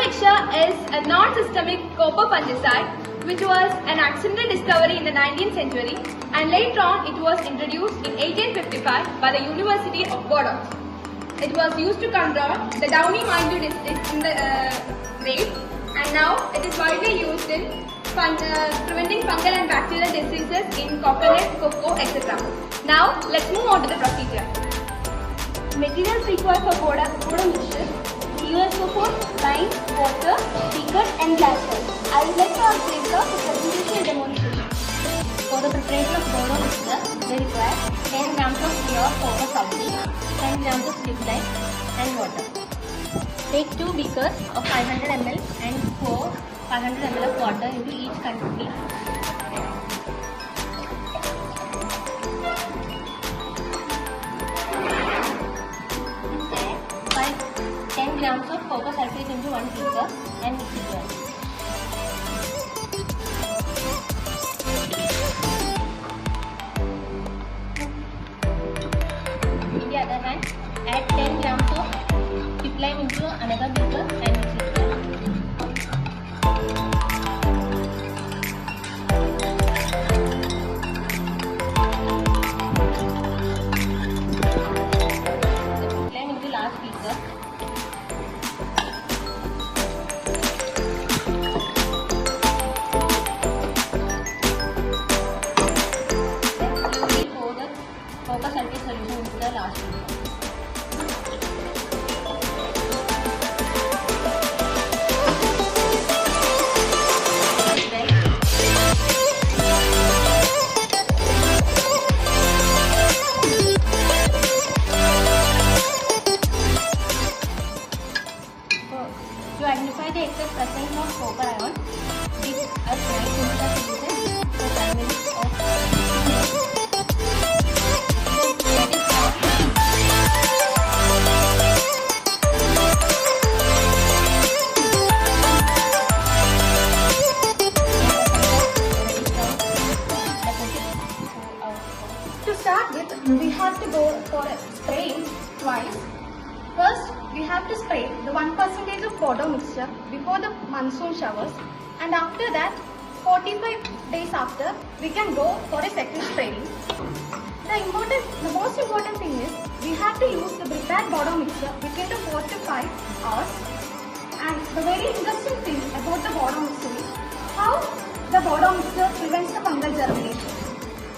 Podomyxa is a non-systemic copper fungicide which was an accidental discovery in the 19th century, and later on it was introduced in 1855 by the University of Bordeaux. It was used to control the downy mildew disease in the grapes, and now it is widely used in preventing fungal and bacterial diseases in coconut, cocoa, etc. Now let's move on to the procedure. Materials required for Podomyxa: USO4, lime, water, beaker and glassware. I would like to ask Priyanka for presentation and demonstration. For the preparation of Podomyxa, we require 10 grams of pure copper sulphate, 10 grams of slip lime and water. Take 2 beakers of 500 ml and pour 500 ml of water into each container. Add 10 grams of copper sulphate into 1 beaker and mix it well. In the other hand, add 10 grams of slip lime into another beaker and mix it well. The slip lime into last beaker. Then pour the copper sulphate solution into the last beaker. To identify the excess presence of copper ion, dip a slide into the solution for 5 minutes of let it To start with, we have to go for a spraying twice. First, we have to spray the 1% of Podomyxa before the monsoon showers, and after that, 45 days after, we can go for a second spraying. The most important thing is we have to use the prepared Podomyxa within the 4 to 5 hours. And the very interesting thing about the Podomyxa is how the Podomyxa prevents the fungal germination.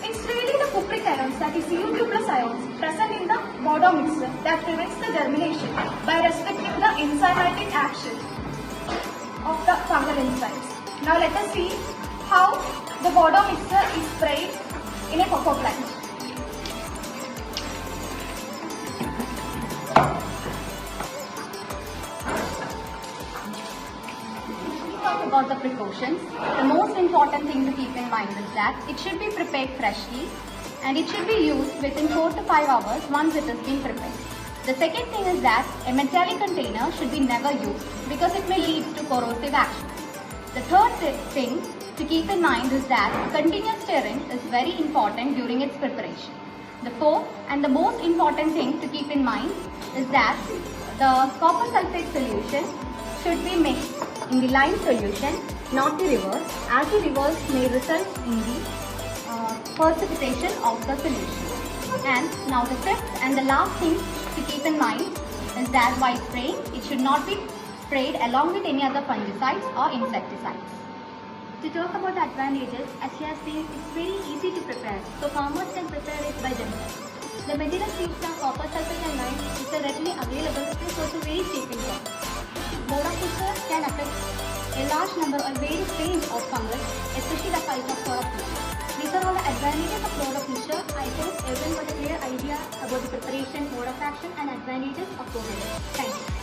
It's really the cupric ions, that is Cu2 plus ions, present in the Podomyxa that prevents the germination by restricting the enzymatic action of the fungal enzymes. Now let us see how the Podomyxa is sprayed in a cocoa plant. talk about the precautions. The most important thing to keep in mind is that it should be prepared freshly and it should be used within 4 to 5 hours once it has been prepared. The second thing is that a metallic container should be never used because it may lead to corrosive action. The third thing to keep in mind is that continuous stirring is very important during its preparation. The fourth and the most important thing to keep in mind is that the copper sulphate solution should be mixed in the lime solution, not the reverse, as the reverse may result in the precipitation of the solution. And now the fifth and the last thing to keep in mind is that while spraying, it should not be sprayed along with any other fungicides or insecticides. To talk about the advantages, as you have seen, it's very easy to prepare, so farmers can prepare it by themselves. The materials used are copper sulphate and lime, which are readily available and also very cheap in cost. Podomyxa can affect a large number or various range of fungus, especially the size of Podomyxa. These are all the advantages of Podomyxa. I hope everyone got a clear idea about the preparation, mode of action and advantages of Podomyxa. Thank you.